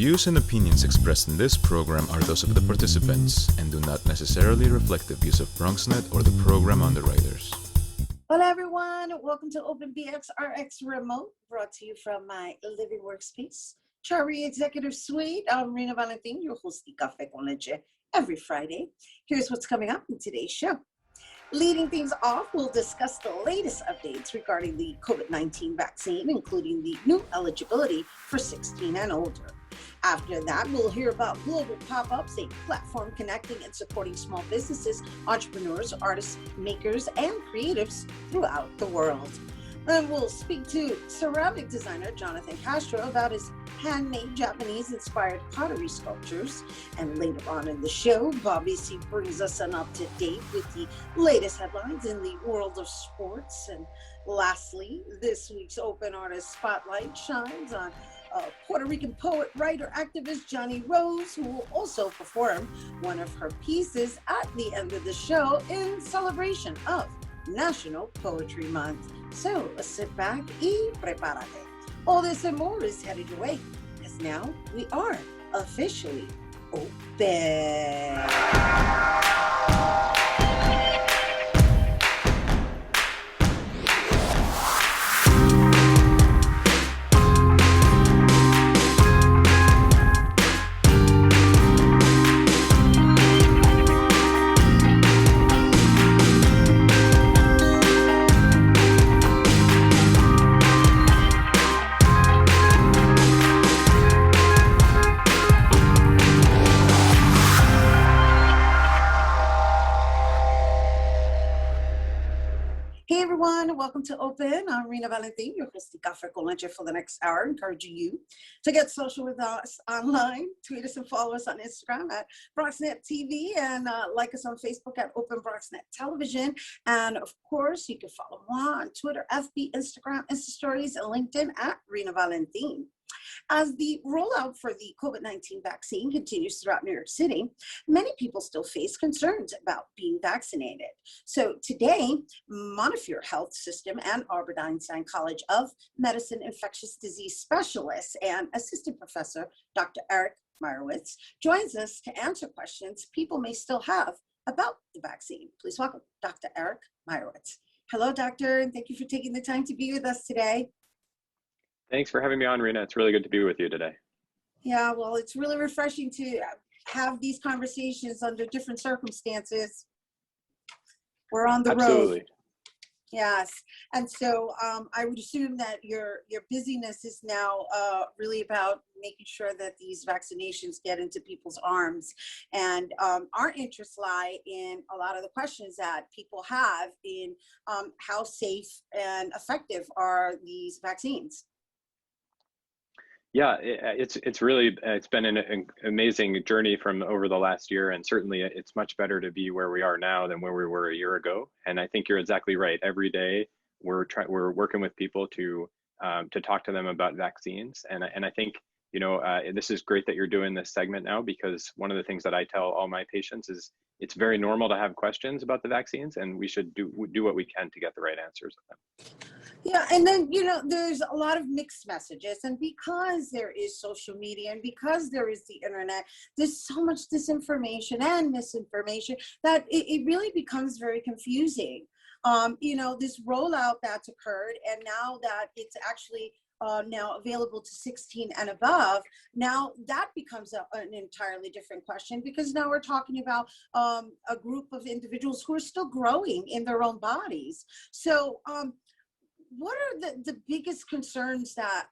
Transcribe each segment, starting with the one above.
views and opinions expressed in this program are those of the participants and do not necessarily reflect the views of BronxNet or the program underwriters. Hello everyone, welcome to Open BxRx Remote, brought to you from my living workspace, Cherry Executive Suite. I'm Rhina Valentin, your host of Café con Leche, every Friday. Here's what's coming up in today's show. Leading things off, we'll discuss the latest updates regarding the COVID-19 vaccine, including the new eligibility for 16 and older. After that, we'll hear about Global Popups, a platform connecting and supporting small businesses, entrepreneurs, artists, makers, and creatives throughout the world. And we'll speak to ceramic designer Jonathan Castro about his handmade Japanese-inspired pottery sculptures. And later on in the show, Bobby C brings us an up-to-date with the latest headlines in the world of sports. And lastly, this week's Open Artist Spotlight shines on Puerto Rican poet, writer, activist Jani Rose, who will also perform one of her pieces at the end of the show in celebration of National Poetry Month. So sit back y prepárate. All this and more is headed your way, because now we are officially open. Hey everyone, welcome to Open. I'm Rhina Valentin, your host of Café con Leche for the next hour, encouraging you to get social with us online. Tweet us and follow us on Instagram at BronxNet TV and like us on Facebook at Open BronxNet Television. And of course, you can follow me on Twitter, FB, Instagram, Insta Stories, and LinkedIn at Rhina Valentin. As the rollout for the COVID-19 vaccine continues throughout New York City, many people still face concerns about being vaccinated. So today, Montefiore Health System and Albert Einstein College of Medicine Infectious Disease Specialist and Assistant Professor Dr. Eric Meyerowitz joins us to answer questions people may still have about the vaccine. Please welcome Dr. Eric Meyerowitz. Hello, doctor, and thank you for taking the time to be with us today. Thanks for having me on, Rhina. It's really good to be with you today. Yeah, well, it's really refreshing to have these conversations under different circumstances. We're on the Absolutely. road. Yes, and so I would assume that your busyness is now really about making sure that these vaccinations get into people's arms. And our interests lie in a lot of the questions that people have in how safe and effective are these vaccines. Yeah, it's really been an amazing journey from over the last year, and certainly it's much better to be where we are now than where we were a year ago. And I think you're exactly right. Every day we're working with people to talk to them about vaccines, and I think this is great that you're doing this segment now, because one of the things that I tell all my patients is it's very normal to have questions about the vaccines, and we should do what we can to get the right answers of them. Yeah, and then, there's a lot of mixed messages, and because there is social media and because there is the internet, there's so much disinformation and misinformation that it really becomes very confusing. This rollout that's occurred, and now that it's actually now available to 16 and above, now that becomes an entirely different question, because now we're talking about a group of individuals who are still growing in their own bodies. So what are the biggest concerns that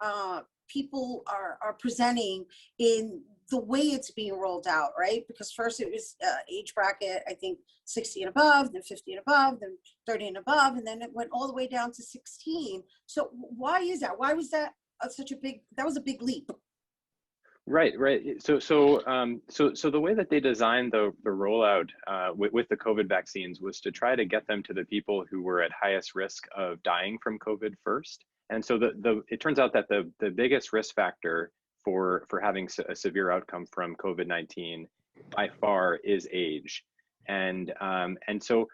people are presenting in the way it's being rolled out, right? Because first it was age bracket, I think 60 and above, then 50 and above, then 30 and above, and then it went all the way down to 16. So why is that? Why was that that was a big leap? Right. So the way that they designed the rollout with the COVID vaccines was to try to get them to the people who were at highest risk of dying from COVID first. And so it turns out that the biggest risk factor for having a severe outcome from COVID-19 by far is age. And so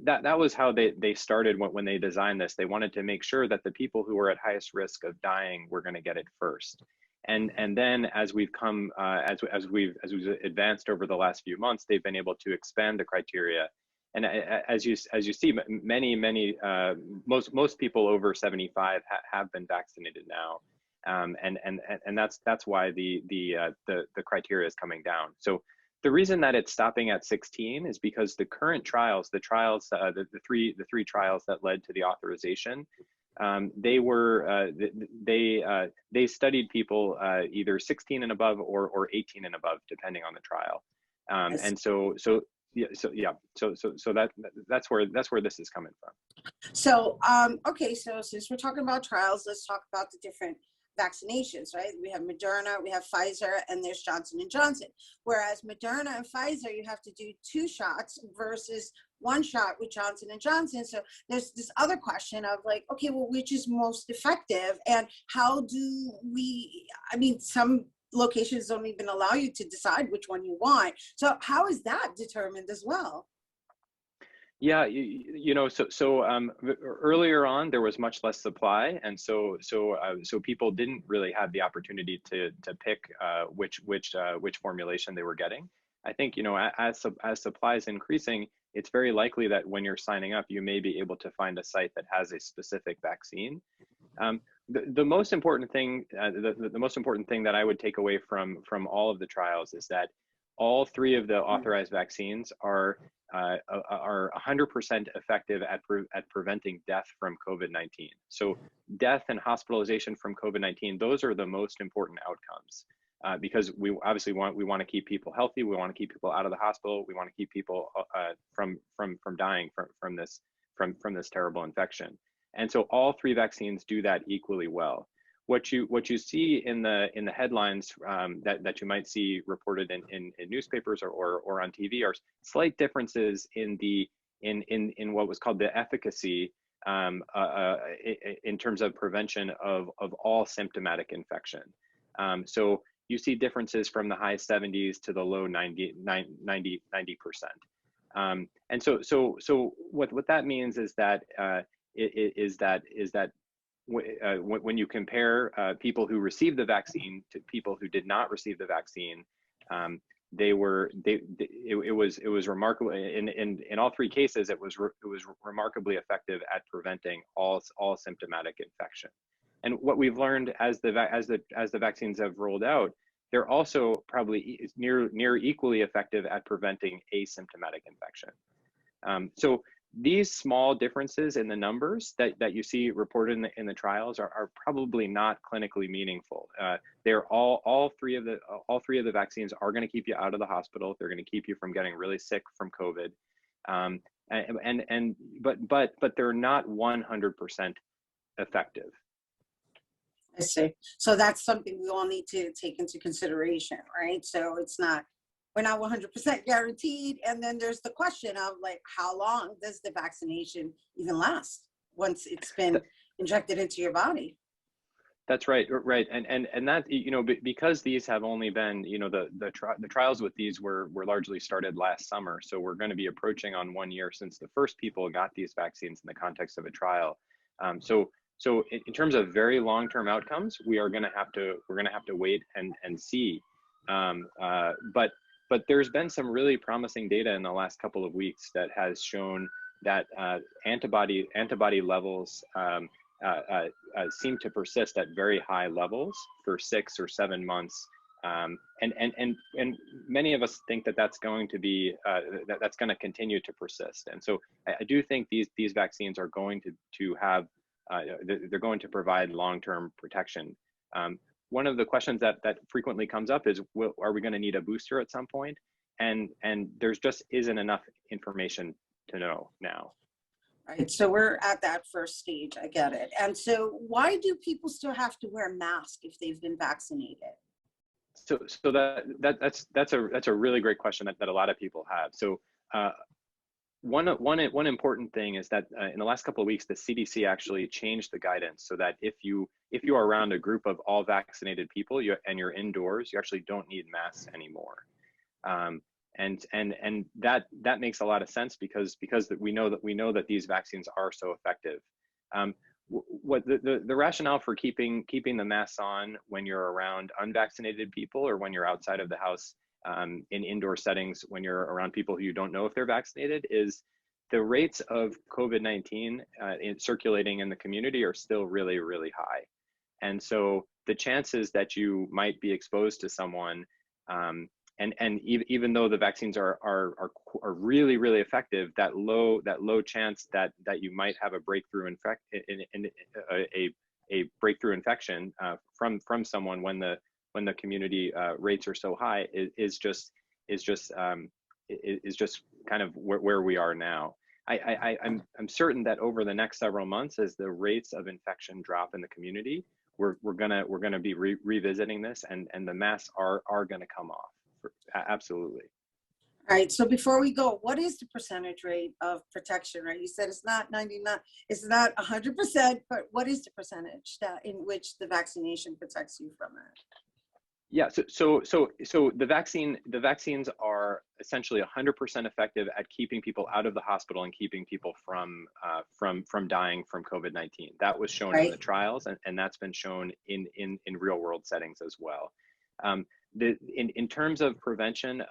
that was how they started when they designed this. They wanted to make sure that the people who were at highest risk of dying were going to get it first. And then as we've come, as we've advanced over the last few months, they've been able to expand the criteria. And as you see, most people over 75 have been vaccinated now, and that's why the criteria is coming down. So the reason that it's stopping at 16 is because the current trials, the three trials that led to the authorization, they studied people either 16 and above or 18 and above, depending on the trial. And so that's where this is coming from. So okay, so since we're talking about trials, let's talk about the different vaccinations, right? We have Moderna, we have Pfizer, and there's Johnson & Johnson. Whereas Moderna and Pfizer, you have to do 2 shots versus 1 shot with Johnson & Johnson. So there's this other question of like, okay, well, which is most effective, and how do we, I mean, some locations don't even allow you to decide which one you want. So how is that determined as well? Yeah, so earlier on there was much less supply, and so people didn't really have the opportunity to pick which formulation they were getting. I think, as supply is increasing, it's very likely that when you're signing up, you may be able to find a site that has a specific vaccine. The most important thing, the most important thing that I would take away from all of the trials is that all 3 of the authorized vaccines are 100% effective at preventing death from COVID-19. So death and hospitalization from COVID-19, those are the most important outcomes, because we obviously want to keep people healthy. We want to keep people out of the hospital. We want to keep people from dying from this terrible infection. And so all 3 vaccines do that equally well. What you see in the headlines that you might see reported in newspapers or on TV are slight differences in what was called the efficacy in terms of prevention of all symptomatic infection. So you see differences from the high 70s to the low 90%. And so what that means is that when you compare people who received the vaccine to people who did not receive the vaccine, it was remarkable. In all 3 cases, it was remarkably effective at preventing all symptomatic infection. And what we've learned as the vaccines have rolled out, they're also probably near equally effective at preventing asymptomatic infection. So these small differences in the numbers that you see reported in the trials are probably not clinically meaningful. They're all three of the vaccines are going to keep you out of the hospital. They're going to keep you from getting really sick from COVID, but they're not 100% effective. I see. So that's something we all need to take into consideration, right? So we're not 100% guaranteed. And then there's the question of like, how long does the vaccination even last once it's been injected into your body? That's right. And that, because these have only been, the trials with these were largely started last summer. So we're going to be approaching on 1 year since the first people got these vaccines in the context of a trial. So in terms of very long-term outcomes, we're going to have to wait and see. But there's been some really promising data in the last couple of weeks that has shown that antibody levels seem to persist at very high levels for 6 or 7 months, and many of us think that that's going to be that's going to continue to persist. And so I do think these vaccines are going to have they're going to provide long-term protection. One of the questions that frequently comes up is, are we going to need a booster at some point? And there's just isn't enough information to know now. Right. So we're at that first stage. I get it. And so why do people still have to wear masks if they've been vaccinated? So that's a really great question that a lot of people have. So one important thing is that in the last couple of weeks, the CDC actually changed the guidance so that if you are around a group of all vaccinated people and you're indoors, you actually don't need masks anymore. And that makes a lot of sense because we know that these vaccines are so effective. the rationale for keeping the masks on when you're around unvaccinated people or when you're outside of the house in indoor settings when you're around people who you don't know if they're vaccinated is the rates of COVID-19 circulating in the community are still really, really high. And so the chances that you might be exposed to someone, and even though the vaccines are really, really effective, that low chance that you might have a breakthrough breakthrough infection from someone when the community rates are so high is just kind of where we are now. I'm certain that over the next several months, as the rates of infection drop in the community, we're gonna be revisiting this, and the masks are gonna come off. Absolutely. All right, so before we go, what is the percentage rate of protection, right? You said it's not 99, it's not 100%, but what is the percentage in which the vaccination protects you from it? Yeah, so the vaccines are essentially 100% effective at keeping people out of the hospital and keeping people from dying from COVID-19. That was shown in the trials, and that's been shown in real world settings as well. In terms of prevention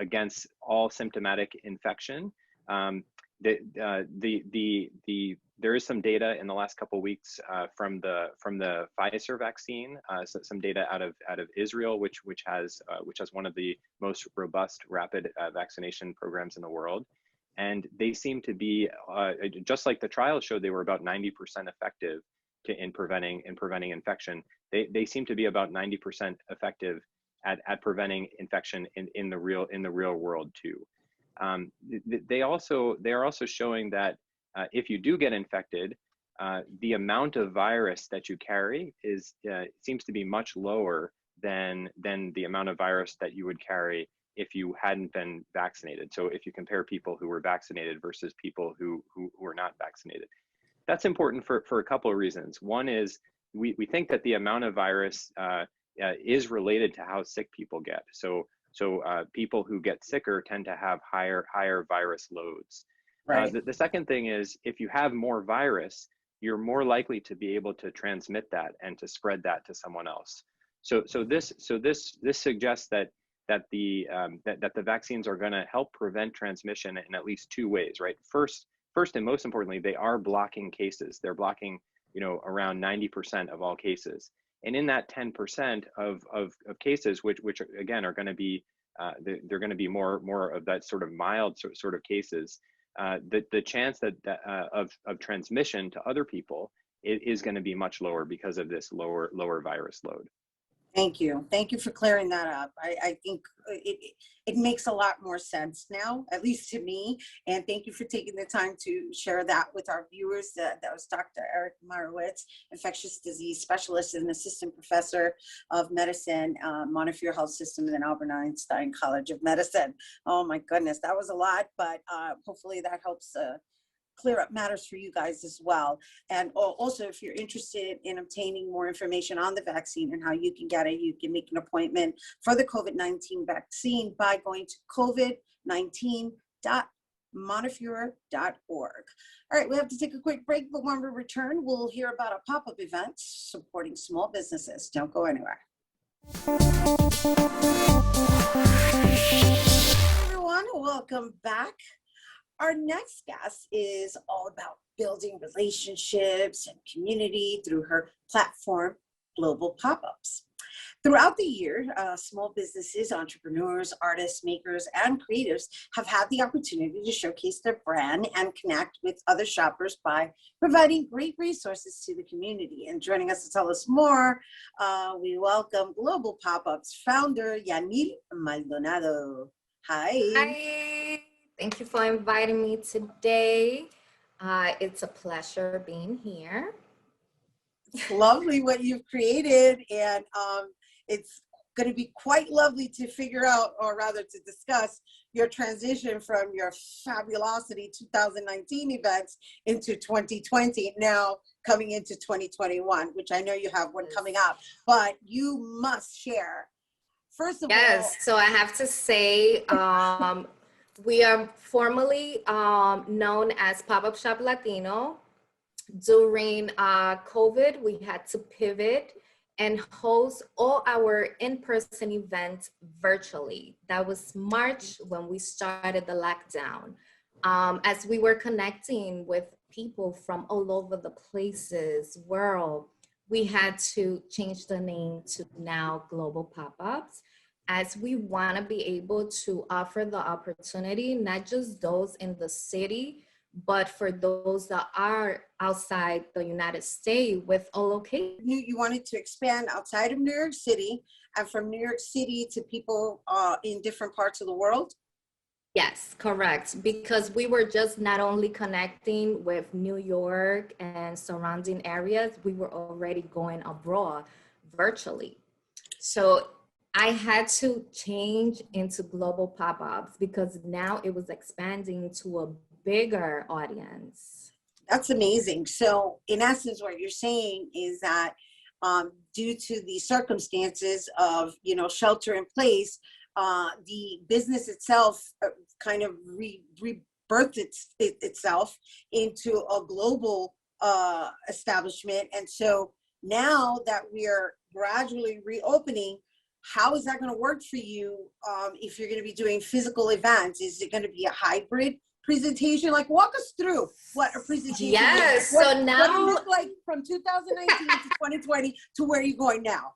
against all symptomatic infection, there is some data in the last couple of weeks from the Pfizer vaccine, some data out of Israel, which has one of the most robust rapid vaccination programs in the world, and they seem to be just like the trials showed, they were about 90% effective in preventing infection. They seem to be about 90% effective at preventing infection in the real world too. They are also showing that if you do get infected, the amount of virus that you carry seems to be much lower than the amount of virus that you would carry if you hadn't been vaccinated. So if you compare people who were vaccinated versus people who were not vaccinated, that's important for a couple of reasons. One is we think that the amount of virus is related to how sick people get. So people who get sicker tend to have higher virus loads. Right. The second thing is, if you have more virus, you're more likely to be able to transmit that and to spread that to someone else. So this suggests that the vaccines are going to help prevent transmission in at least two ways, right? First and most importantly, they are blocking cases. They're blocking, around 90% of all cases. And in that 10% of cases, which again are going to be, they're going to be more of that sort of mild sort of cases, the chance of transmission to other people is going to be much lower because of this lower virus load. Thank you for clearing that up. I think it makes a lot more sense now, at least to me. And thank you for taking the time to share that with our viewers. That was Dr. Eric Meyerowitz, Infectious Disease Specialist and Assistant Professor of Medicine, Montefiore Health System, and then Albert Einstein College of Medicine. Oh my goodness, that was a lot, but hopefully that helps clear up matters for you guys as well. And also, if you're interested in obtaining more information on the vaccine and how you can get it, you can make an appointment for the COVID-19 vaccine by going to covid19.montefiore.org. All right, we have to take a quick break, but when we return, we'll hear about a pop-up event supporting small businesses. Don't go anywhere. Hey everyone, welcome back. Our next guest is all about building relationships and community through her platform, Global Popups. Throughout the year, small businesses, entrepreneurs, artists, makers, and creatives have had the opportunity to showcase their brand and connect with other shoppers by providing great resources to the community. And joining us to tell us more, we welcome Global Popups founder, Yanil Maldonado. Hi. Hi. Thank you for inviting me today. It's a pleasure being here. It's lovely what you've created, and it's going to be quite lovely to figure out, or rather to discuss, your transition from your fabulosity 2019 events into 2020, now coming into 2021, which I know you have one coming up, but you must share. First of all, yes, so I have to say, we are formally known as Pop-Up Shop Latino. During COVID, we had to pivot and host all our in-person events virtually. That was March when we started the lockdown. As we were connecting with people from all over the places, world, we had to change the name to now Global Popups, as we want to be able to offer the opportunity, not just those in the city, but for those that are outside the United States with a location. You wanted to expand outside of New York City and from New York City to people in different parts of the world? Yes, correct. Because we were just not only connecting with New York and surrounding areas, we were already going abroad virtually. So I had to change into Global Pop-Ups because now it was expanding to a bigger audience. That's amazing. So in essence, what you're saying is that due to the circumstances of, shelter in place, the business itself kind of rebirthed itself into a global establishment. And so now that we are gradually reopening, how is that going to work for you if you're going to be doing physical events? Is it going to be a hybrid presentation? Like, walk us through what a presentation yes is. What, so now what it looked like from 2019 to 2020 to where you're going now.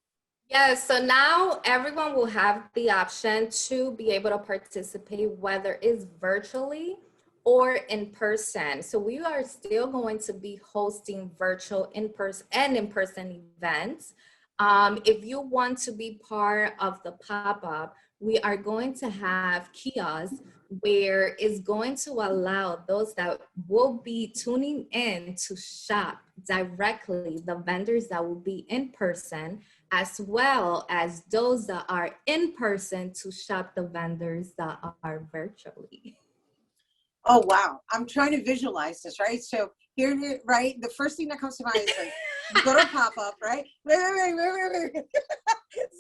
Yes, so now everyone will have the option to be able to participate, whether it's virtually or in person. So we are still going to be hosting virtual in-person events. If you want to be part of the pop-up, we are going to have kiosks where it's going to allow those that will be tuning in to shop directly, the vendors that will be in person, as well as those that are in person to shop the vendors that are virtually. Oh, wow. I'm trying to visualize this, right? So here, right, the first thing that comes to mind is like, you go to pop-up, right? Wait.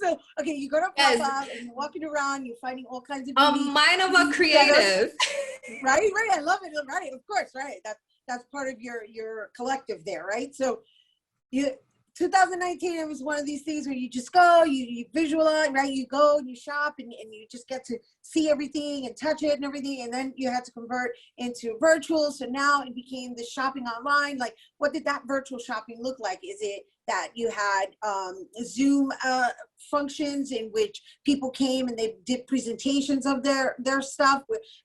So, okay, you go to pop-up and you're walking around, you're finding all kinds of mind of a creative. Right, I love it, right? Of course, right? That's part of your collective there, right? So 2019, it was one of these things where you just go, you visualize, right? You go and you shop and you just get to see everything and touch it and everything. And then you had to convert into virtual. So now it became the shopping online. Like, what did that virtual shopping look like? Is it that you had Zoom functions in which people came and they did presentations of their stuff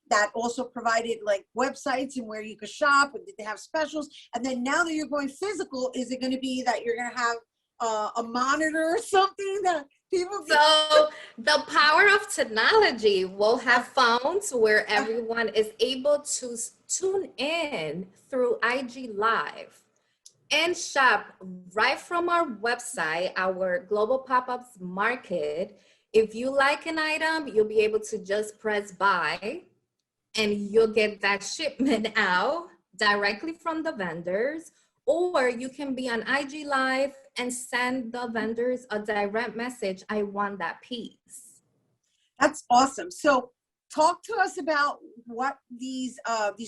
that also provided like websites and where you could shop, and did they have specials? And then now that you're going physical, is it going to be that you're going to have a monitor or something that people can... So the power of technology, will have phones where everyone is able to tune in through IG Live and shop right from our website, our Global Pop-Ups Market. If you like an item, you'll be able to just press buy and you'll get that shipment out directly from the vendors, or you can be on IG Live and send the vendors a direct message, I want that piece. That's awesome. So talk to us about what these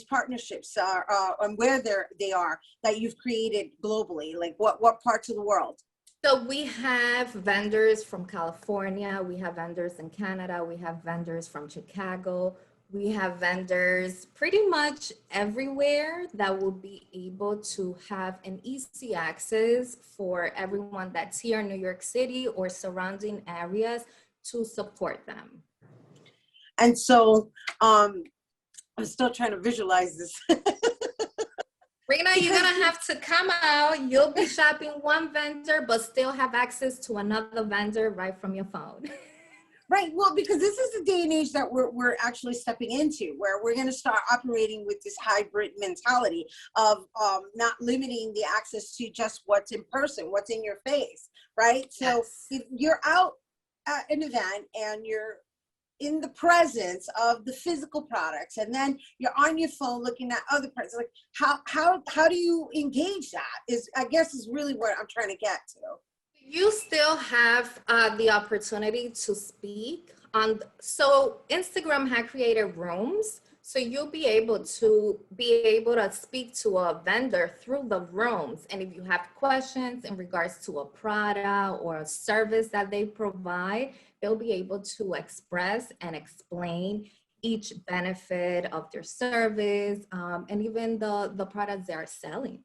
partnerships are and where they are that you've created globally, like what parts of the world? So we have vendors from California, we have vendors in Canada, we have vendors from Chicago, we have vendors pretty much everywhere that will be able to have an easy access for everyone that's here in New York City or surrounding areas to support them. And so I'm still trying to visualize this. Rhina, you're gonna have to come out. You'll be shopping one vendor, but still have access to another vendor right from your phone. Right, well, because this is the day and age that we're actually stepping into, where we're gonna start operating with this hybrid mentality of not limiting the access to just what's in person, what's in your face, right? So Yes. if you're out at an event and you're in the presence of the physical products, and then you're on your phone looking at other products, like how do you engage that? I guess is really what I'm trying to get to. You still have the opportunity to speak on. So Instagram had created rooms So you'll be able to speak to a vendor through the rooms. And if you have questions in regards to a product or a service that they provide, they'll be able to express and explain each benefit of their service, and even the products they are selling.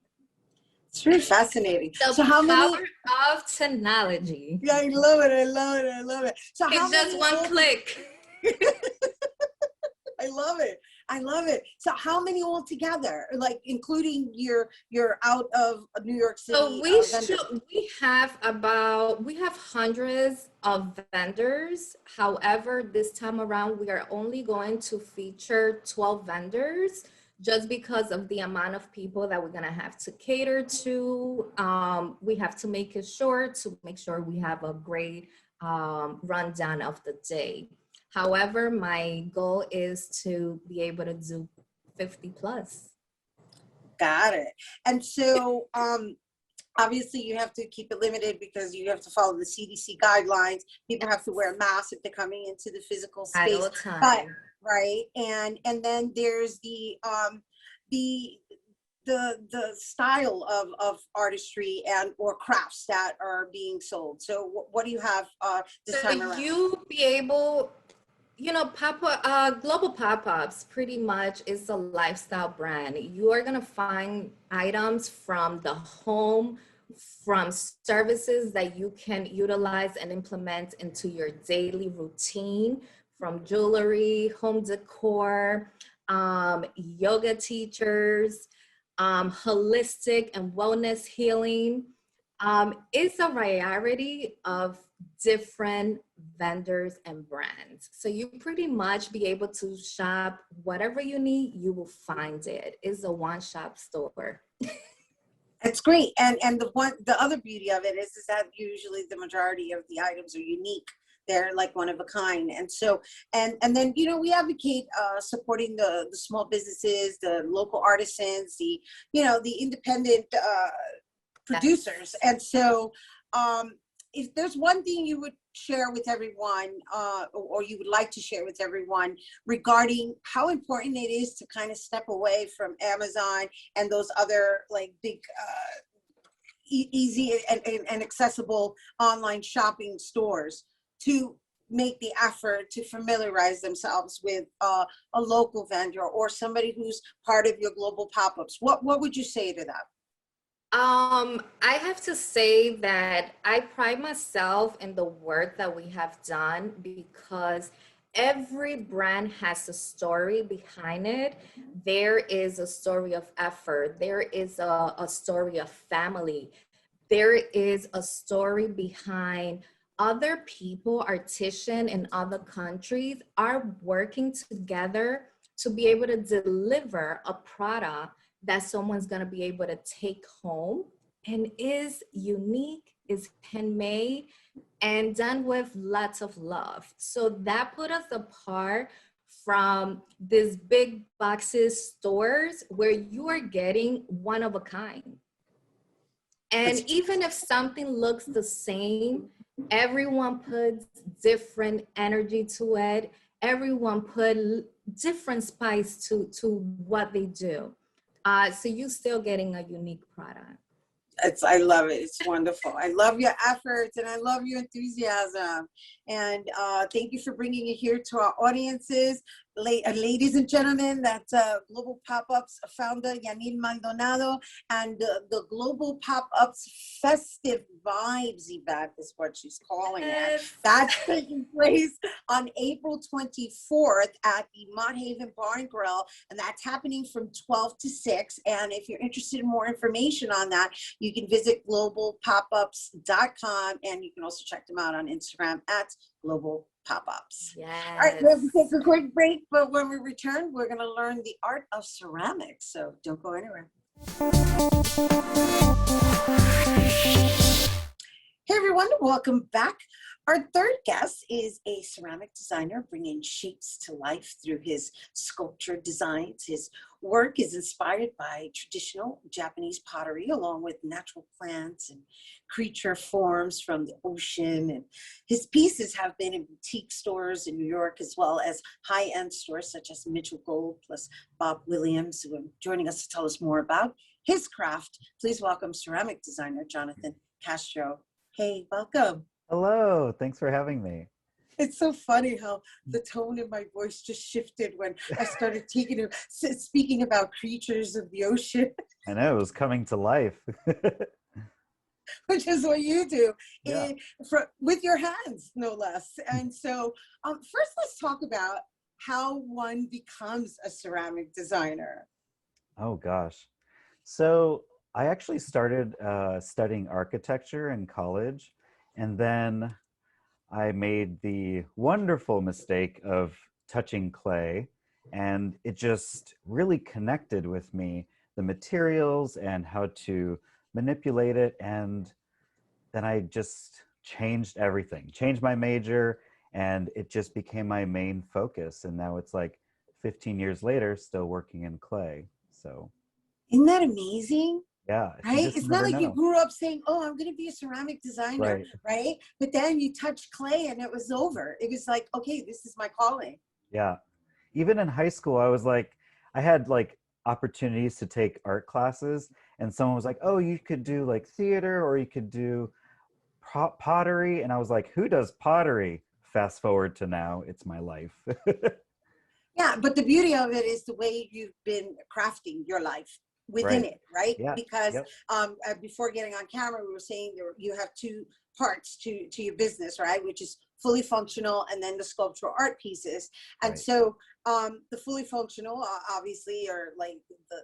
It's very fascinating. The So how many? power of technology. Yeah, I love it. I love it. I love it. So how It's just many one click. I love it. I love it. So how many altogether, like including your out of New York City? So we have hundreds of vendors. However, this time around, we are only going to feature 12 vendors just because of the amount of people that we're gonna have to cater to. We have to make it short to make sure we have a great rundown of the day. However, my goal is to be able to do 50 plus. Got it. And so obviously you have to keep it limited because you have to follow the CDC guidelines. People have to wear masks if they're coming into the physical space. At all times. But, right. And then there's the style of artistry and or crafts that are being sold. So what do you have this time around? You be able, Global Popups pretty much is a lifestyle brand. You are gonna find items from the home, from services that you can utilize and implement into your daily routine, from jewelry, home decor, yoga teachers, holistic and wellness healing. It's a variety of different vendors and brands. So you pretty much be able to shop whatever you need, you will find it. It's a one-shop store. It's great. And the other beauty of it is that usually the majority of the items are unique. They're like one of a kind. And so, and then, we advocate supporting the small businesses, the local artisans, the independent producers. And so if there's one thing you would share with everyone or you would like to share with everyone regarding how important it is to kind of step away from Amazon and those other like big easy and accessible online shopping stores, to make the effort to familiarize themselves with a local vendor or somebody who's part of your global pop-ups, what would you say to that? I have to say that I pride myself in the work that we have done because every brand has a story behind it. There is a story of effort. There is a story of family. There is a story behind other people, artisans in other countries are working together to be able to deliver a product that someone's gonna be able to take home and is unique, is handmade, and done with lots of love. So that put us apart from these big boxes stores where you are getting one of a kind. And even if something looks the same, everyone puts different energy to it. Everyone put different spice to what they do. So you're still getting a unique product. I love it. It's wonderful. I love your efforts and I love your enthusiasm. And thank you for bringing it here to our audiences. Ladies and gentlemen, that's Global Popups founder Yanil Maldonado, and the Global Popups Festive Vibes event is what she's calling it. That's taking place on April 24th at the Mott Haven Bar and Grill, and that's happening from 12 to 6. And if you're interested in more information on that, you can visit globalpopups.com, and you can also check them out on Instagram at Global Popups. Yes. All right, we have to take a quick break, but when we return, we're going to learn the art of ceramics. So don't go anywhere. Hey everyone, welcome back. Our third guest is a ceramic designer bringing shapes to life through his sculpture designs. His work is inspired by traditional Japanese pottery, along with natural plants and creature forms from the ocean. And his pieces have been in boutique stores in New York, as well as high-end stores such as Mitchell Gold, plus Bob Williams, who are joining us to tell us more about his craft. Please welcome ceramic designer Jonathan Castro. Hey, welcome. Hello, thanks for having me. It's so funny how the tone in my voice just shifted when I started speaking about creatures of the ocean, I know, it was coming to life. which is what you do Yeah. with your hands, no less. And so first, let's talk about how one becomes a ceramic designer. Oh gosh. So I actually started studying architecture in college, and then I made the wonderful mistake of touching clay, and it just really connected with me, the materials and how to manipulate it. And then I just changed everything, changed my major, and it just became my main focus. And now it's like 15 years later, still working in clay. So Isn't that amazing? yeah, you Right? just It's not never like you know. grew up saying, oh, I'm going to be a ceramic designer, Right. right? But then you touched clay and it was over. It was like, okay, this is my calling. Yeah. Even in high school, I was like, I had like opportunities to take art classes, and someone was like, oh, you could do like theater, or you could do pottery. And I was like, who does pottery? Fast forward to now, it's my life. Yeah, but the beauty of it is the way you've been crafting your life within Right. it, right? Yeah. Because Yep. before getting on camera, we were saying you have two parts to your business, right? Which is fully functional and then the sculptural art pieces. And Right. so the fully functional obviously are like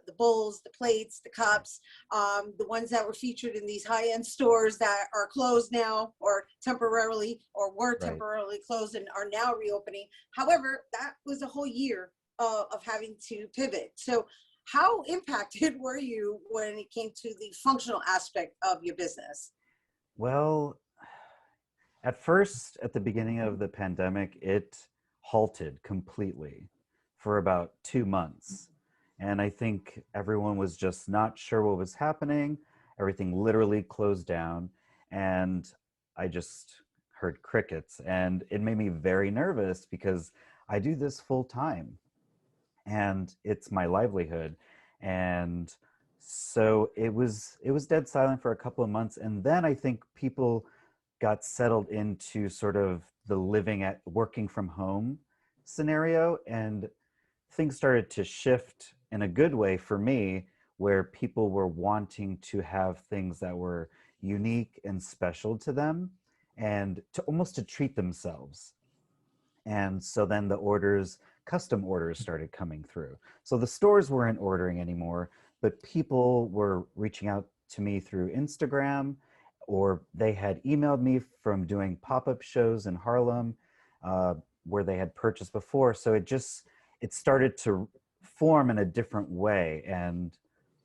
the bowls, the plates, the cups, the ones that were featured in these high-end stores that are closed now or temporarily or were Right. temporarily closed and are now reopening. However, that was a whole year of having to pivot. So how impacted were you when it came to the functional aspect of your business? Well, at first, at the beginning of the pandemic, it halted completely for about 2 months. And I think everyone was just not sure what was happening. Everything literally closed down. And I just heard crickets. And it made me very nervous because I do this full time and it's my livelihood. And so it was dead silent for a couple of months. And then I think people got settled into sort of the working from home scenario, and things started to shift in a good way for me, where people were wanting to have things that were unique and special to them and to almost to treat themselves. And so then custom orders started coming through. So the stores weren't ordering anymore, but people were reaching out to me through Instagram, or they had emailed me from doing pop-up shows in Harlem, where they had purchased before. So it started to form in a different way. And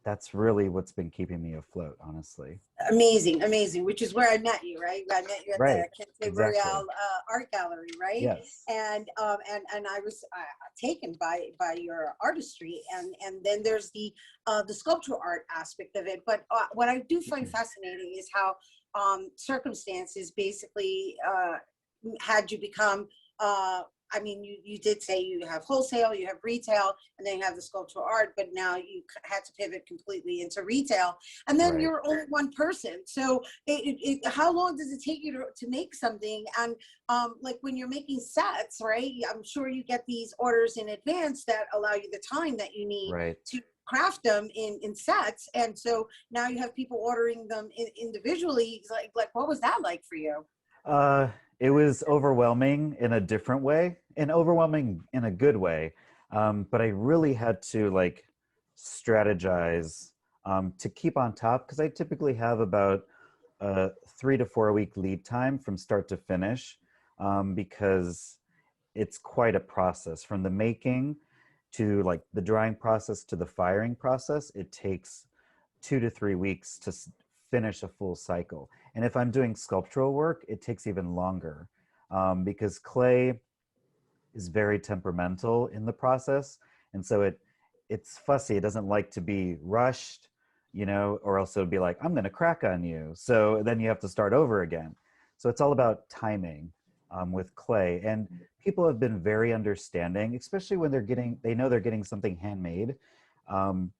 that's really what's been keeping me afloat, honestly. Amazing, which is where I met you, right? I met you at Right, the Kente exactly. Royale Art Gallery, right? Yes. And I was taken by your artistry, and then there's the sculptural art aspect of it. But what I do find fascinating is how circumstances basically had you become. I mean, you did say you have wholesale, you have retail, and then you have the sculptural art, but now you had to pivot completely into retail. And then Right. you're only one person. So how long does it take you to make something? And like when you're making sets, right? I'm sure you get these orders in advance that allow you the time that you need Right. to craft them in sets. And so now you have people ordering them individually. Like what was that like for you? It was overwhelming in a different way, and overwhelming in a good way. But I really had to like strategize to keep on top, because I typically have about a 3 to 4 week lead time from start to finish, because it's quite a process from the making to like the drying process to the firing process. It takes 2 to 3 weeks to finish a full cycle. And if I'm doing sculptural work, it takes even longer because clay is very temperamental in the process. And so it's fussy. It doesn't like to be rushed, you know, or else it would be like, I'm going to crack on you. So then you have to start over again. So it's all about timing with clay. And people have been very understanding, especially when they know they're getting something handmade.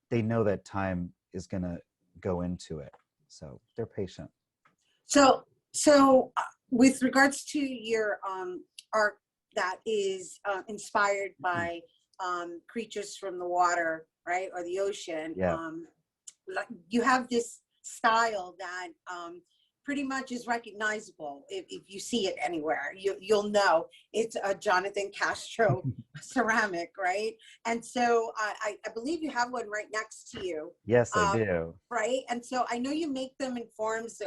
They know that time is going to go into it. So they're patient. So with regards to your art that is inspired by creatures from the water, right, or the ocean, Yeah. like you have this style that pretty much is recognizable. If you see it anywhere, you'll know it's a Jonathan Castro ceramic, right? And so I believe you have one right next to you. Yes, I do. Right, and so I know you make them in forms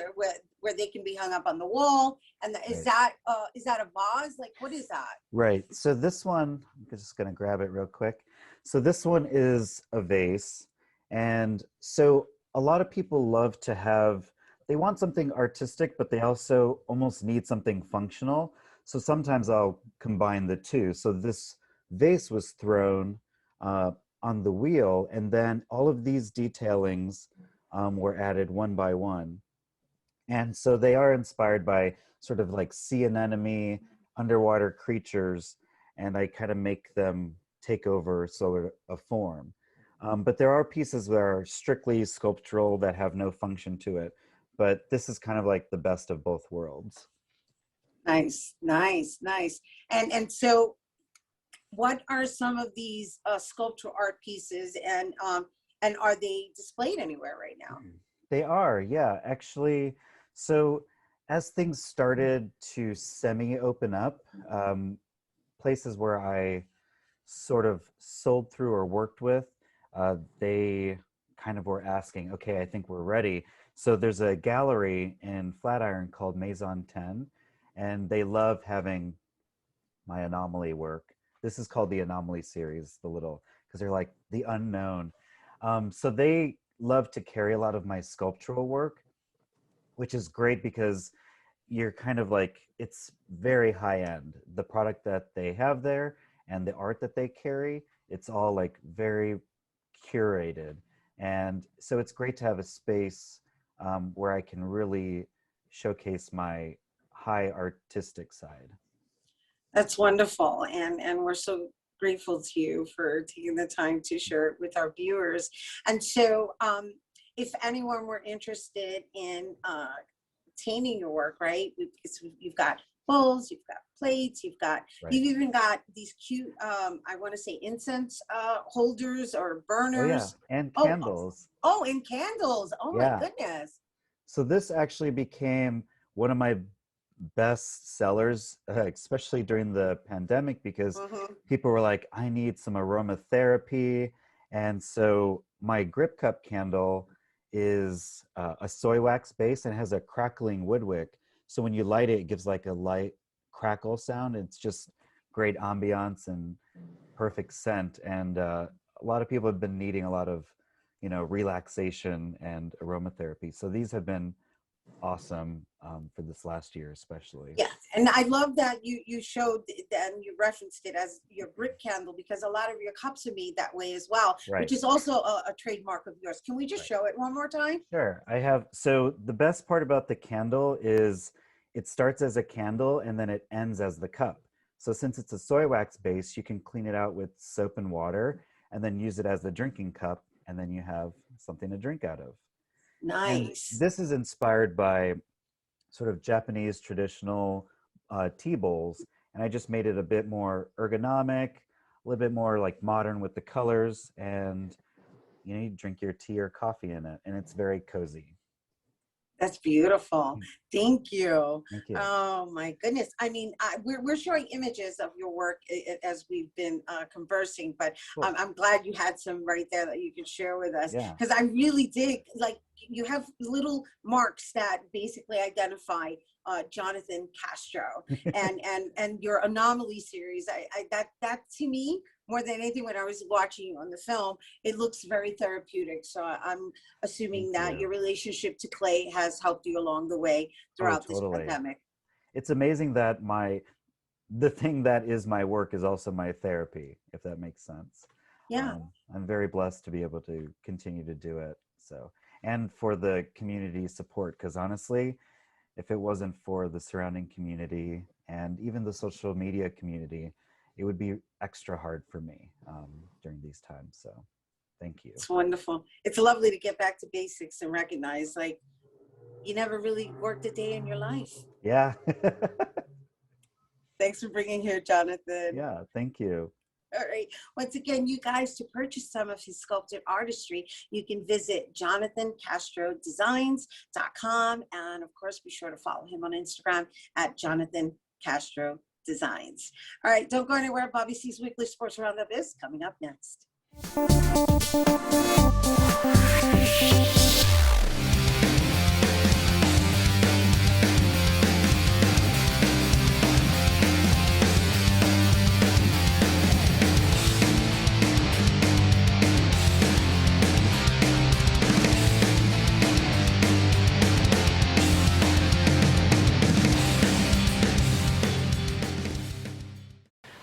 where they can be hung up on the wall. And is that a vase? Like, what is that? Right. So this one, I'm just going to grab it real quick. So this one is a vase. And so a lot of people love to have, they want something artistic, but they also almost need something functional. So sometimes I'll combine the two. So this vase was thrown on the wheel, and then all of these detailings were added one by one. And so they are inspired by sort of like sea anemone, underwater creatures, and I kind of make them take over sort of a form. But there are pieces that are strictly sculptural that have no function to it. But this is kind of like the best of both worlds. Nice. And so what are some of these sculptural art pieces, and are they displayed anywhere right now? They are, yeah, actually. So as things started to semi-open up, places where I sort of sold through or worked with, they kind of were asking, okay, I think we're ready. So there's a gallery in Flatiron called Maison 10, and they love having my anomaly work. This is called the Anomaly series, because they're like the unknown. So they love to carry a lot of my sculptural work, which is great because you're kind of like, it's very high end. The product that they have there and the art that they carry, it's all like very curated. And so it's great to have a space where I can really showcase my high artistic side. That's wonderful, and we're so grateful to you for taking the time to share it with our viewers. And so if anyone were interested in obtaining your work, right, you've got bowls, you've got plates, you've even got these cute I want to say incense holders or burners. Oh, yeah. And candles. And candles. Yeah. My goodness. So this actually became one of my best sellers, especially during the pandemic, because people were like, I need some aromatherapy. And so my grip cup candle is a soy wax base and has a crackling wood wick. So when you light it, it gives like a light crackle sound. It's just great ambiance and perfect scent. And a lot of people have been needing a lot of, relaxation and aromatherapy. So these have been awesome for this last year, especially. Yeah, and I love that you showed and you referenced it as your grip candle, because a lot of your cups are made that way as well, Right. which is also a trademark of yours. Can we just show it one more time? Sure. So the best part about the candle is it starts as a candle and then it ends as the cup. So since it's a soy wax base, you can clean it out with soap and water and then use it as a drinking cup, and then you have something to drink out of. Nice. And this is inspired by sort of Japanese traditional tea bowls, and I just made it a bit more ergonomic, a little bit more like modern with the colors, and you drink your tea or coffee in it, and it's very cozy. That's beautiful. Thank you. Thank you. Oh my goodness. I mean, we're showing images of your work as we've been conversing, but Cool. I'm glad you had some right there that you could share with us. Yeah. Because I really dig, like, you have little marks that basically identify Jonathan Castro and your Anomaly series. That to me more than anything, when I was watching you on the film, it looks very therapeutic. So I'm assuming that your relationship to clay has helped you along the way throughout this pandemic. It's amazing that the thing that is my work is also my therapy, if that makes sense. Yeah. I'm very blessed to be able to continue to do it. So, and for the community support, because honestly, if it wasn't for the surrounding community and even the social media community, it would be extra hard for me during these times. So thank you. It's wonderful. It's lovely to get back to basics and recognize, like, you never really worked a day in your life. Yeah. Thanks for bringing here, Jonathan. Yeah, thank you. All right. Once again, you guys, to purchase some of his sculpted artistry, you can visit JonathanCastroDesigns.com. And of course, be sure to follow him on Instagram at Jonathan Castro Designs. All right. Don't go anywhere. Bobby C's Weekly Sports Roundup is coming up next.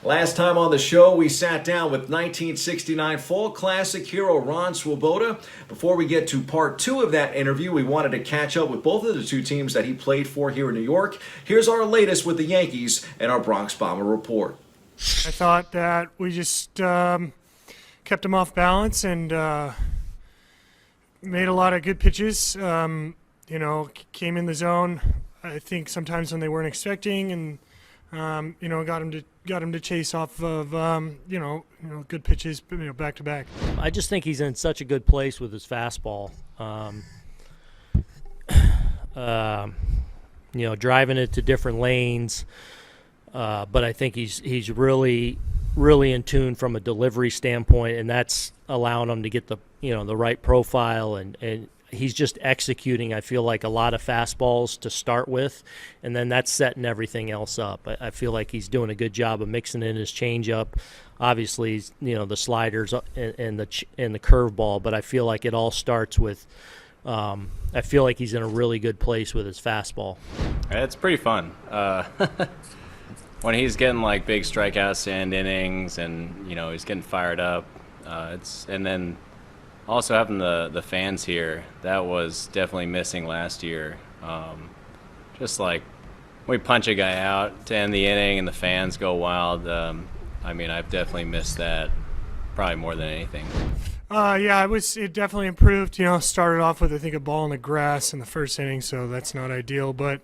Last time on the show, we sat down with 1969 Fall Classic hero Ron Swoboda. Before we get to part 2 of that interview, we wanted to catch up with both of the 2 teams that he played for here in New York. Here's our latest with the Yankees and our Bronx Bomber report. I thought that we just kept them off balance and made a lot of good pitches. Came in the zone, I think sometimes when they weren't expecting, and got him to chase off of good pitches, back to back. I just think he's in such a good place with his fastball. Driving it to different lanes, but I think he's really in tune from a delivery standpoint, and that's allowing him to get the right profile, and he's just executing, I feel like, a lot of fastballs to start with, and then that's setting everything else up. I feel like he's doing a good job of mixing in his changeup, obviously, the sliders and the curveball, but I feel like it all starts with I feel like he's in a really good place with his fastball. It's pretty fun. When he's getting like big strikeouts and innings, and he's getting fired up, and then also having the fans here, that was definitely missing last year. Just like we punch a guy out to end the inning and the fans go wild. I've definitely missed that probably more than anything. It definitely improved. Started off with, I think, a ball in the grass in the first inning, so that's not ideal, but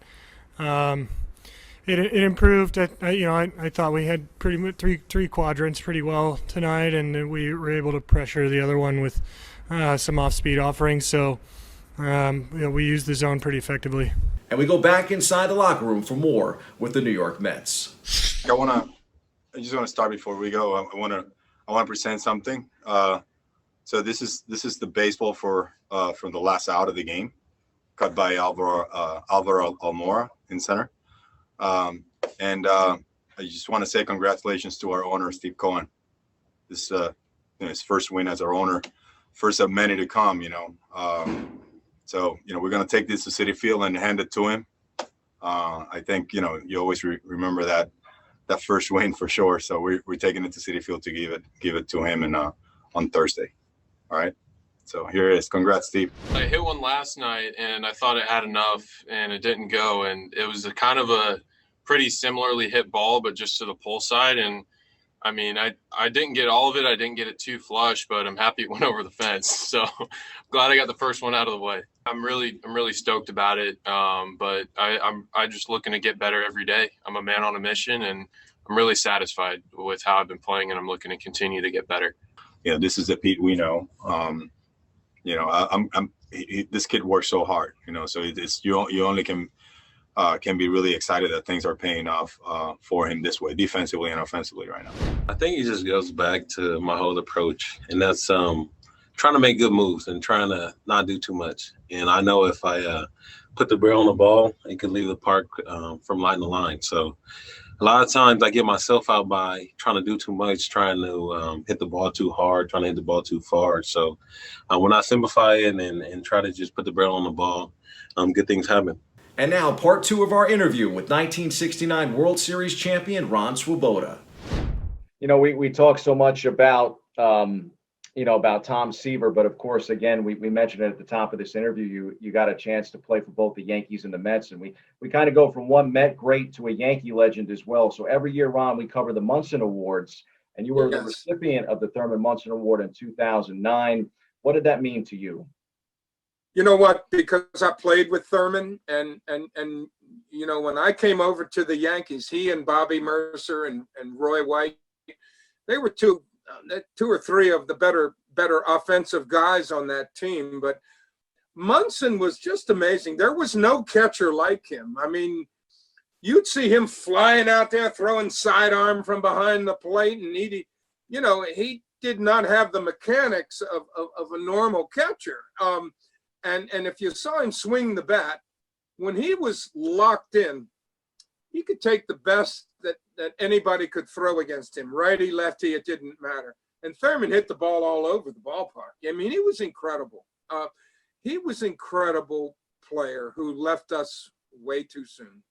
it improved. I thought we had pretty much three quadrants pretty well tonight, and we were able to pressure the other one with some off-speed offerings, so we used the zone pretty effectively. And we go back inside the locker room for more with the New York Mets. I just want to start before we go. I want to present something. So this is the baseball from the last out of the game, cut by Alvaro Almora in center. And I just want to say congratulations to our owner, Steve Cohen. This his first win as our owner, first of many to come. So we're gonna take this to Citi Field and hand it to him. I think you always remember that first win for sure. So we're taking it to Citi Field to give it to him on Thursday. All right. So here it is. Congrats, Steve. I hit one last night and I thought it had enough and it didn't go. And it was a kind of a pretty similarly hit ball, but just to the pull side. And I didn't get all of it. I didn't get it too flush, but I'm happy it went over the fence. So glad I got the first one out of the way. I'm really stoked about it. But I'm just looking to get better every day. I'm a man on a mission, and I'm really satisfied with how I've been playing, and I'm looking to continue to get better. This is the Pete we know. This kid works so hard, so you only can be really excited that things are paying off for him this way, defensively and offensively right now. I think it just goes back to my whole approach, and that's trying to make good moves and trying to not do too much. And I know if I put the barrel on the ball, it could leave the park from line to line. So a lot of times I get myself out by trying to do too much, trying to hit the ball too hard, trying to hit the ball too far. So when I simplify it and try to just put the barrel on the ball, good things happen. And now, part two of our interview with 1969 World Series champion Ron Swoboda. You know, we talk so much about, about Tom Seaver, but of course, again, we mentioned it at the top of this interview, you got a chance to play for both the Yankees and the Mets, and we kind of go from one Met great to a Yankee legend as well. So every year, Ron, we cover the Munson Awards, and you were the recipient of the Thurman Munson Award in 2009. What did that mean to you? You know what? Because I played with Thurman, and when I came over to the Yankees, he and Bobby Mercer and Roy White, they were two or three of the better offensive guys on that team. But Munson was just amazing. There was no catcher like him. I mean, you'd see him flying out there, throwing sidearm from behind the plate, and he did not have the mechanics of a normal catcher. And if you saw him swing the bat, when he was locked in, he could take the best that anybody could throw against him, righty, lefty, it didn't matter. And Thurman hit the ball all over the ballpark. I mean, he was incredible. He was an incredible player who left us way too soon.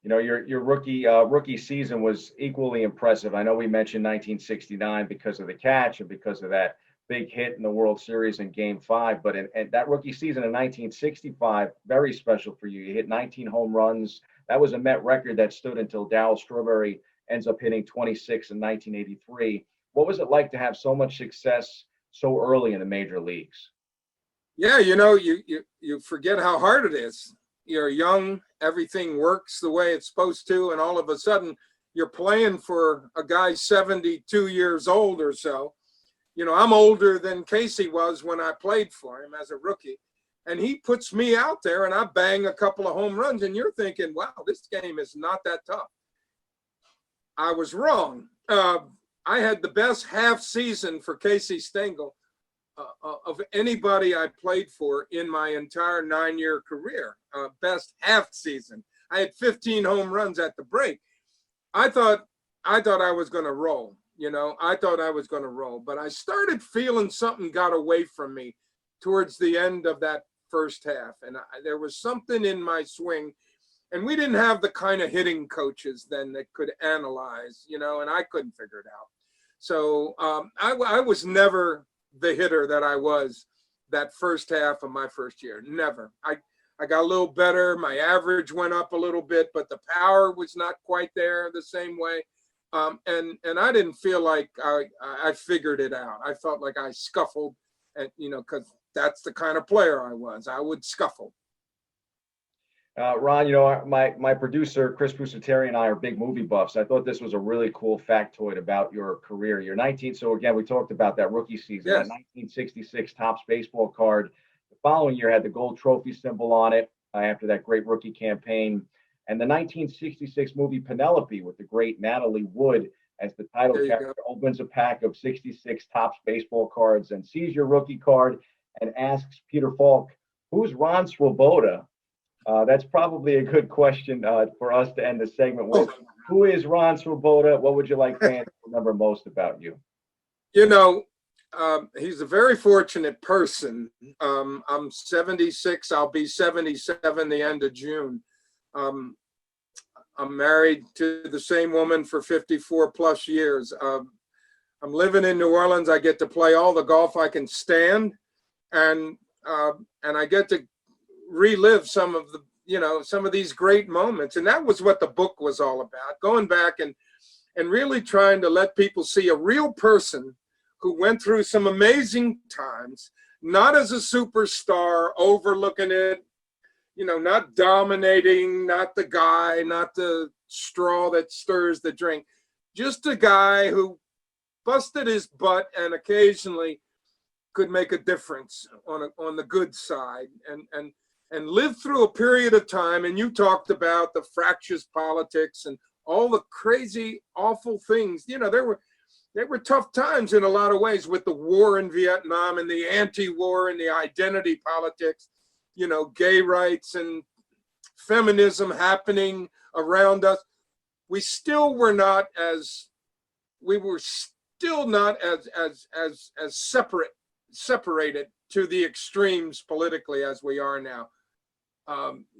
You know, your rookie season was equally impressive. I know we mentioned 1969 because of the catch and because of that big hit in the World Series in Game 5, but in that rookie season in 1965, very special for you. You hit 19 home runs. That was a Met record that stood until Darryl Strawberry ends up hitting 26 in 1983. What was it like to have so much success so early in the major leagues? Yeah, you forget how hard it is. You're young, everything works the way it's supposed to, and all of a sudden you're playing for a guy 72 years old or so. You know, I'm older than Casey was when I played for him as a rookie. And he puts me out there and I bang a couple of home runs. And you're thinking, wow, this game is not that tough. I was wrong. I had the best half season for Casey Stengel of anybody I played for in my entire 9-year career. Best half season. I had 15 home runs at the break. I thought I was going to roll. I thought I was going to roll, but I started feeling something got away from me towards the end of that first half. And there was something in my swing, and we didn't have the kind of hitting coaches then that could analyze, and I couldn't figure it out. So I was never the hitter that I was that first half of my first year. Never. I got a little better. My average went up a little bit, but the power was not quite there the same way. And I didn't feel like I figured it out. I felt like I scuffled, and because that's the kind of player I was. I would scuffle. Ron, my producer Chris Pusateri and I are big movie buffs. I thought this was a really cool factoid about your career. You're 19. So again, we talked about that rookie season. Yes. That 1966 Topps baseball card. The following year had the gold trophy symbol on it after that great rookie campaign. And the 1966 movie Penelope with the great Natalie Wood as the title character opens a pack of 66 Topps baseball cards and sees your rookie card and asks Peter Falk, "Who's Ron Swoboda?" That's probably a good question for us to end the segment with. Who is Ron Swoboda? What would you like fans to remember most about you? He's a very fortunate person. I'm 76. I'll be 77 the end of June. I'm married to the same woman for 54 plus years. I'm living in New Orleans. I get to play all the golf I can stand, and I get to relive some of these great moments. And that was what the book was all about, going back and really trying to let people see a real person who went through some amazing times, not as a superstar overlooking it, not dominating, not the guy, not the straw that stirs the drink, just a guy who busted his butt and occasionally could make a difference on the good side and lived through a period of time. And you talked about the fractious politics and all the crazy, awful things. There were tough times in a lot of ways with the war in Vietnam and the anti-war and the identity politics. Gay rights and feminism happening around us. we still were not as, we were still not as separated to the extremes politically as we are now.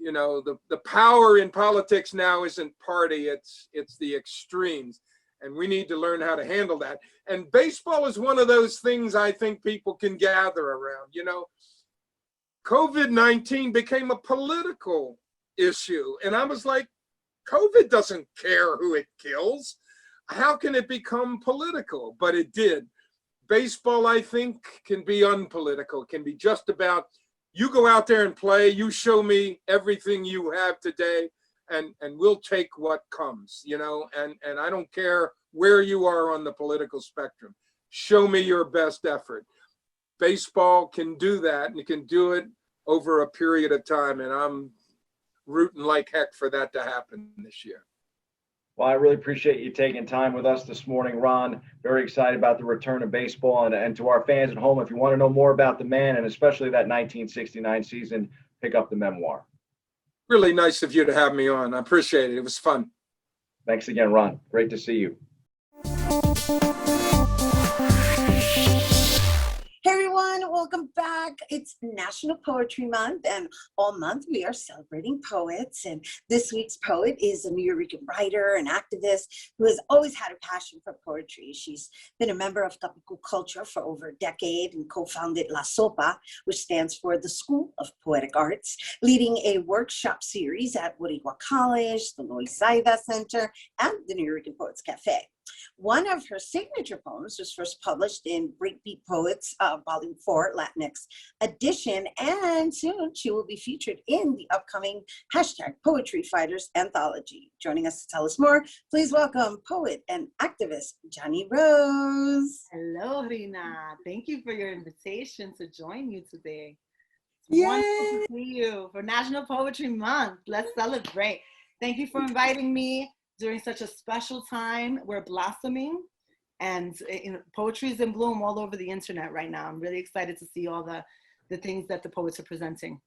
You know, the power in politics now isn't party, it's the extremes. And we need to learn how to handle that. And baseball is one of those things I think people can gather around. You know, COVID-19 became a political issue. And I was like, COVID doesn't care who it kills. How can it become political? But it did. Baseball, I think, can be unpolitical, can be just about, you go out there and play, you show me everything you have today, and we'll take what comes, you know, and I don't care where you are on the political spectrum. Show me your best effort. Baseball can do that, and it can do it over a period of time, and I'm rooting like heck for that to happen this year. Well, I really appreciate you taking time with us this morning, Ron. Very excited about the return of baseball. And to our fans at home, if you want to know more about the man, and especially that 1969 season, pick up the memoir. Really nice of you to have me on. I appreciate it. It was fun. Thanks again, Ron. Great to see you. Hey everyone, welcome back. It's National Poetry Month, and all month we are celebrating poets. And this week's poet is a Nuyorican writer and activist who has always had a passion for poetry. She's been a member of Tapico Culture for over a decade and co-founded La Sopa, which stands for the School of Poetic Arts, leading a workshop series at Boricua College, the Loisaida Center, and the Nuyorican Poets Cafe. One of her signature poems was first published in Breakbeat Poets, Volume 4, Latinx edition, and soon she will be featured in the upcoming #Poetry Fighters anthology. Joining us to tell us more, please welcome poet and activist Jani Rose. Hello, Rhina. Thank you for your invitation to join you today. Yay! Wonderful to see you for National Poetry Month. Let's celebrate. Thank you for inviting me during such a special time. We're blossoming, and poetry is in bloom all over the internet right now. I'm really excited to see all the things that the poets are presenting.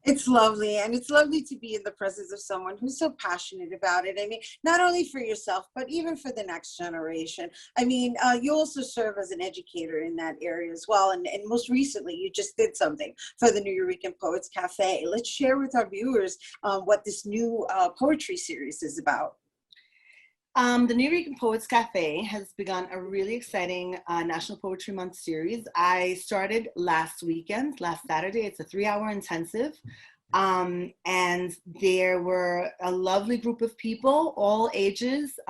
It's lovely, and it's lovely to be in the presence of someone who's so passionate about it. I mean, not only for yourself, but even for the next generation. I mean, you also serve as an educator in that area as well, and most recently, you just did something for the Nuyorican Poets Cafe. Let's share with our viewers what this new poetry series is about. The Eureka Poets Cafe has begun a really exciting National Poetry Month series. I started last Saturday. It's a 3-hour intensive. And there were a lovely group of people, all ages,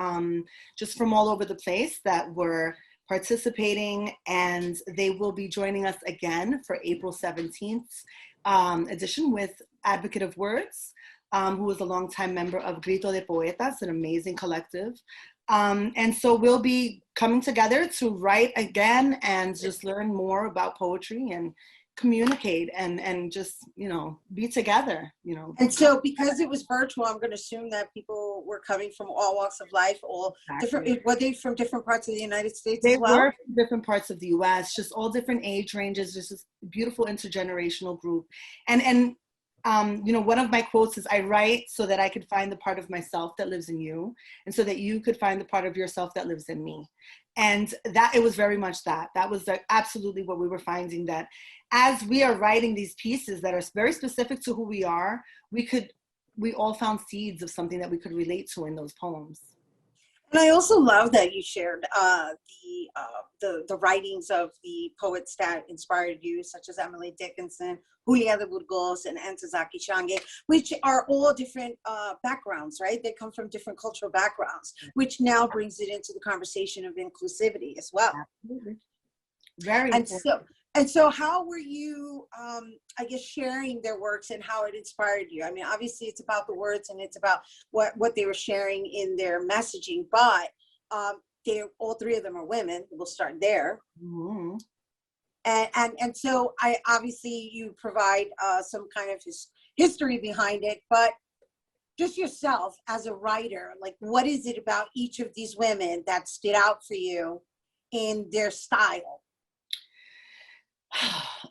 just from all over the place, that were participating, and they will be joining us again for April 17th edition with Advocate of Words, who is a longtime member of Grito de Poetas, an amazing collective. And so we'll be coming together to write again and just learn more about poetry and communicate and just, you know, be together, you know. And so because it was virtual, I'm going to assume that people were coming from all walks of life, all different, were they from different parts of the United States as well? They were from different parts of the US, just all different age ranges, just this beautiful intergenerational group. And you know, one of my quotes is, I write so that I could find the part of myself that lives in you, and so that you could find the part of yourself that lives in me. And that, it was very much that. That was absolutely what we were finding, that as we are writing these pieces that are very specific to who we are, we all found seeds of something that we could relate to in those poems. And I also love that you shared the writings of the poets that inspired you, such as Emily Dickinson, Julia de Burgos, and Ntozake Shange, which are all different backgrounds, right? They come from different cultural backgrounds, which now brings it into the conversation of inclusivity as well. Absolutely. Very and important. So how were you, I guess, sharing their works and how it inspired you? I mean, obviously it's about the words and it's about what they were sharing in their messaging, but all three of them are women. We'll start there. Mm-hmm. And so obviously you provide some kind of history behind it, but just yourself as a writer, like, what is it about each of these women that stood out for you in their style?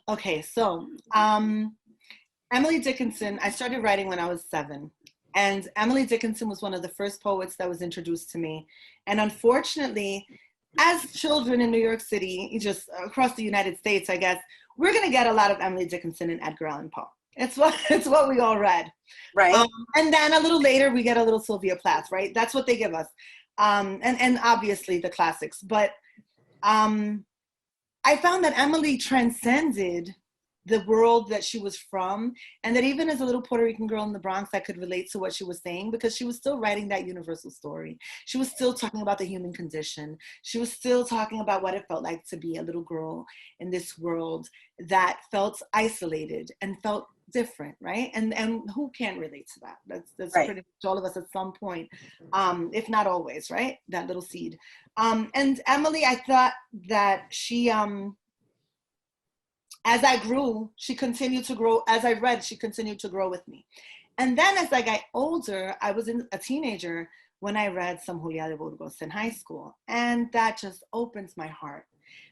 Okay, so Emily Dickinson, I started writing when I was 7. And Emily Dickinson was one of the first poets that was introduced to me. And unfortunately, as children in New York City, just across the United States, I guess, we're going to get a lot of Emily Dickinson and Edgar Allan Poe. It's what we all read. Right. And then a little later, we get a little Sylvia Plath, right? That's what they give us. And obviously the classics. But I found that Emily transcended the world that she was from, and that even as a little Puerto Rican girl in the Bronx, I could relate to what she was saying, because she was still writing that universal story. She was still talking about the human condition. She was still talking about what it felt like to be a little girl in this world that felt isolated and felt different, right? And who can't relate to that? That's right. Pretty much all of us at some point, if not always, right? That little seed. And Emily, I thought that she, as I grew, she continued to grow. As I read, she continued to grow with me. And then as I got older, I was a teenager when I read some Julia de Burgos in high school. And that just opens my heart,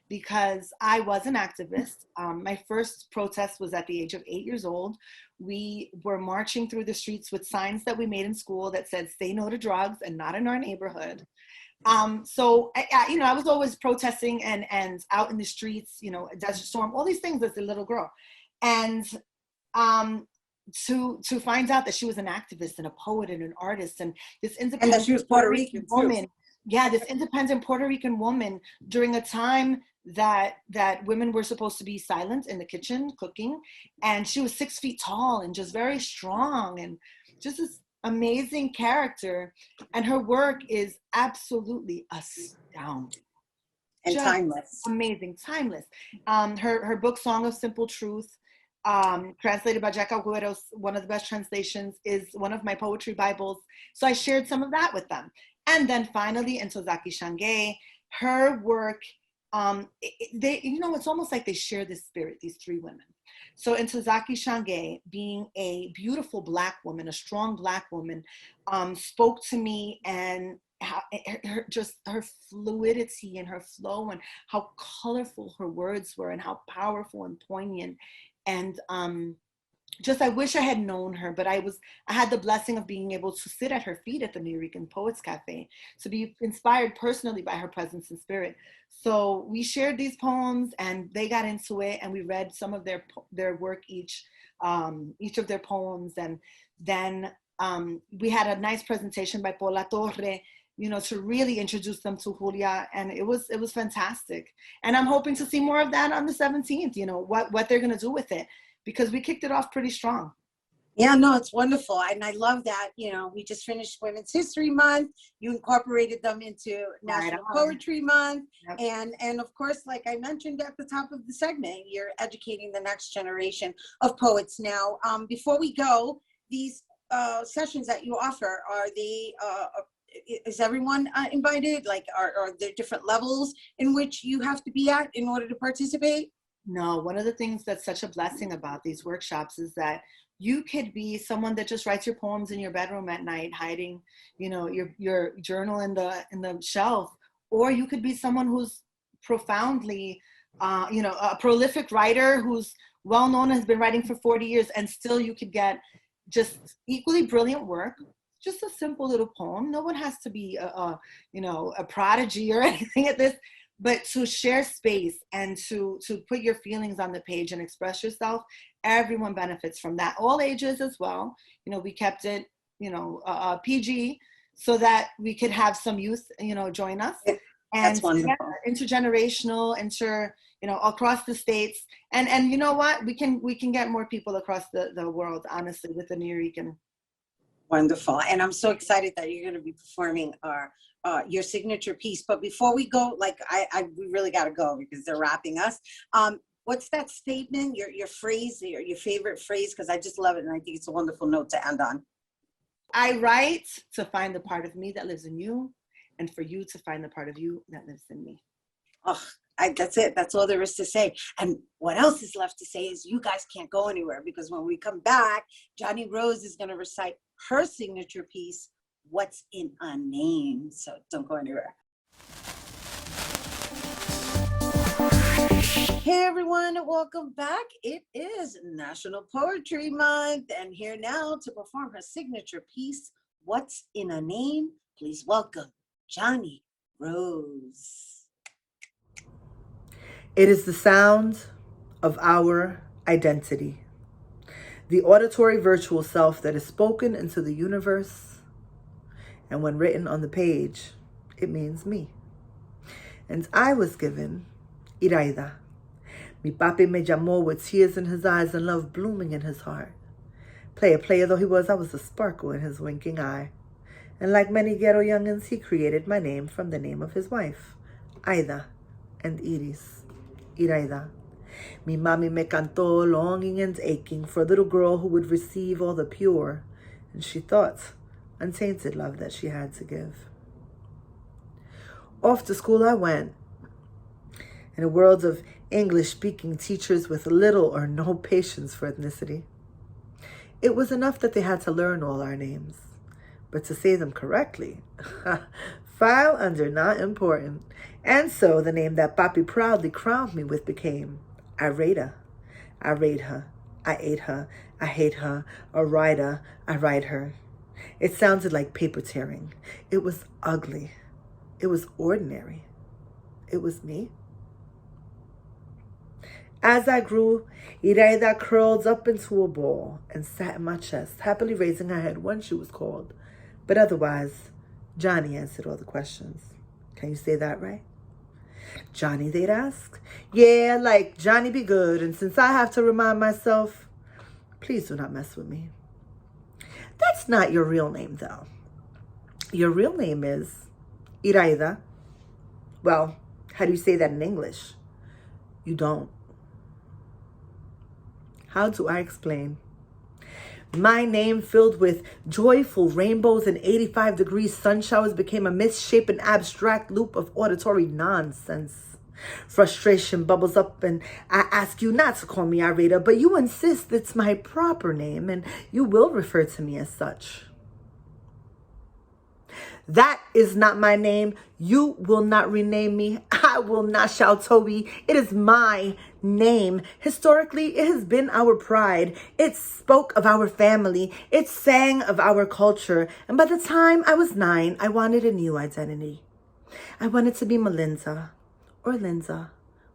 because I was an activist. My first protest was at the age of 8 years old. We were marching through the streets with signs that we made in school that said, "Say no to drugs and not in our neighborhood." So I was always protesting and out in the streets, Desert Storm, all these things as a little girl. And to find out that she was an activist and a poet and an artist and this independent, and that she was Puerto Rican woman, this independent Puerto Rican woman during a time that women were supposed to be silent in the kitchen cooking, and she was 6 feet tall and just very strong and just this amazing character, and her work is absolutely astounding and just timeless, amazing, timeless. Her book Song of Simple Truth, translated by Jack Agüeros, one of the best translations, is one of my poetry Bibles. So I shared some of that with them. And then finally, in Ntozake Shange, her work, it's almost like they share this spirit, these three women. So in Ntozake Shange, being a beautiful Black woman, a strong Black woman, spoke to me, and how her fluidity and her flow and how colorful her words were and how powerful and poignant. And I wish I had known her, but I had the blessing of being able to sit at her feet at the Nuyorican Poets Cafe, to be inspired personally by her presence and spirit. So we shared these poems, and they got into it, and we read some of their work, each of their poems, and then we had a nice presentation by Paula Torre, to really introduce them to Julia, and it was fantastic. And I'm hoping to see more of that on the 17th. What they're gonna do with it, because we kicked it off pretty strong. Yeah, no, it's wonderful. And I love that, we just finished Women's History Month. You incorporated them into National Poetry Month. Yep. And of course, like I mentioned at the top of the segment, you're educating the next generation of poets now. Before we go, these sessions that you offer, are they, is everyone invited? Like, are there different levels in which you have to be at in order to participate? No, one of the things that's such a blessing about these workshops is that you could be someone that just writes your poems in your bedroom at night, hiding, your journal in the shelf, or you could be someone who's profoundly, a prolific writer who's well known, has been writing for 40 years, and still you could get just equally brilliant work. Just a simple little poem. No one has to be a prodigy or anything at this. But to share space and to put your feelings on the page and express yourself, everyone benefits from that. All ages as well. We kept it, PG, so that we could have some youth, join us. And that's wonderful. Intergenerational, across the states. And you know what? We can get more people across the world, honestly, with the Nuyorican. Wonderful. And I'm so excited that you're going to be performing your signature piece. But before we go, we really got to go because they're wrapping us. What's that statement, your phrase, your favorite phrase? Because I just love it, and I think it's a wonderful note to end on. I write to find the part of me that lives in you, and for you to find the part of you that lives in me. Oh, that's it. That's all there is to say. And what else is left to say is you guys can't go anywhere, because when we come back, Jani Rose is going to recite her signature piece, What's in a Name? So don't go anywhere. Hey everyone, welcome back. It is National Poetry Month, and here now to perform her signature piece, What's in a Name? Please welcome Jani Rose. It is the sound of our identity, the auditory virtual self that is spoken into the universe, and when written on the page, it means me. And I was given Iraida. Mi papi me llamó with tears in his eyes and love blooming in his heart. Player though he was, I was a sparkle in his winking eye. And like many ghetto youngins, he created my name from the name of his wife, Aida and Iris, Iraida. Mi mami me cantó, longing and aching for a little girl who would receive all the pure, and she thought, untainted love that she had to give. Off to school I went, in a world of English-speaking teachers with little or no patience for ethnicity. It was enough that they had to learn all our names, but to say them correctly, file under not important. And so the name that Papi proudly crowned me with became Iraida. I rate her, I ate her, I hate her, a rider, I ride her. It sounded like paper tearing. It was ugly. It was ordinary. It was me. As I grew, Iraida curled up into a ball and sat in my chest, happily raising her head when she was called. But otherwise, Johnny answered all the questions. Can you say that right? Johnny, they'd ask. Yeah, like Johnny be good, and since I have to remind myself, please do not mess with me. That's not your real name, though. Your real name is Iraida. Well, how do you say that in English? You don't. How do I explain? My name, filled with joyful rainbows and 85-degree sun showers, became a misshapen abstract loop of auditory nonsense. Frustration bubbles up and I ask you not to call me Iraida, but you insist it's my proper name and you will refer to me as such. That is not my name. You will not rename me. I will not shout Toby. It is my name. Historically, it has been our pride. It spoke of our family. It sang of our culture. And by the time I was 9, I wanted a new identity. I wanted to be Melinda or Linda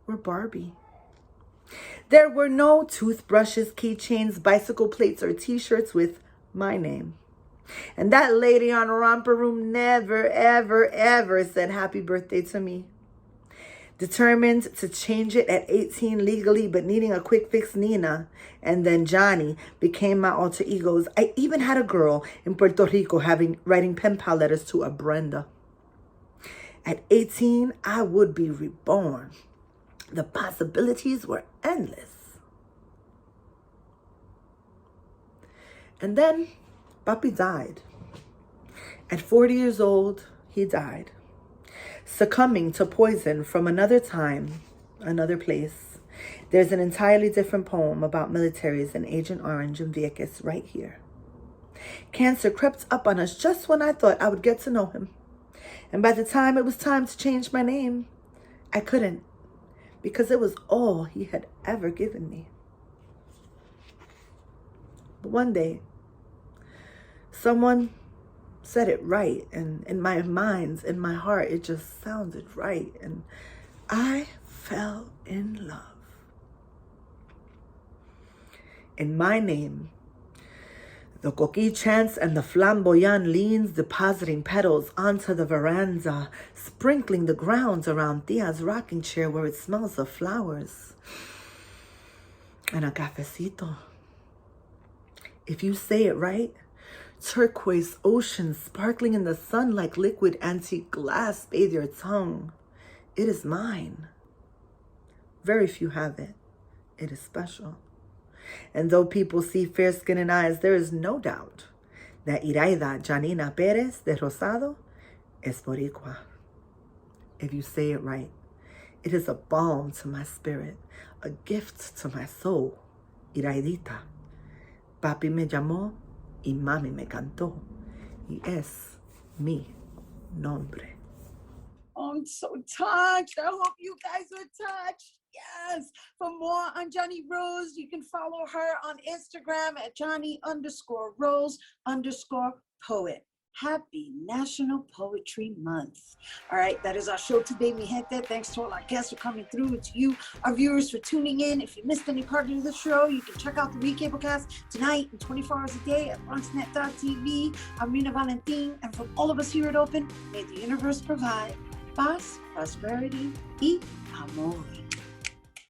or Barbie. There were no toothbrushes, keychains, bicycle plates, or t-shirts with my name. And that lady on Romper Room never, ever, ever said happy birthday to me. Determined to change it at 18 legally, but needing a quick fix, Nina and then Johnny became my alter egos. I even had a girl in Puerto Rico writing pen pal letters to a Brenda. At 18, I would be reborn. The possibilities were endless. And then Papi died. At 40 years old, he died, succumbing to poison from another time, another place. There's an entirely different poem about militaries and Agent Orange and Vieques right here. Cancer crept up on us just when I thought I would get to know him. And by the time it was time to change my name, I couldn't, because it was all he had ever given me. But one day, someone said it right, and in my mind, in my heart, it just sounded right, and I fell in love. In my name, the coquille chants and the flamboyant leans, depositing petals onto the veranda, sprinkling the ground around Tia's rocking chair where it smells of flowers and a cafecito. If you say it right, turquoise ocean sparkling in the sun like liquid antique glass bathe your tongue. It is mine. Very few have it. It is special. And though people see fair skin and eyes, there is no doubt that Iraida Janina Perez de Rosado es Boricua. If you say it right, it is a balm to my spirit, a gift to my soul. Iraidita. Papi me llamó y mami me cantó. Y es mi nombre. Oh, I'm so touched. I hope you guys are touched. Yes. For more on Jani Rose, you can follow her on Instagram at Jani_Rose_poet. Happy National Poetry Month. All right, that is our show today, mi gente. Thanks to all our guests for coming through, and to you, our viewers, for tuning in. If you missed any part of the show, you can check out the recablecast tonight and 24 hours a day at BronxNet.tv. I'm Rhina Valentin, and from all of us here at Open, may the universe provide paz, prosperity, y amor.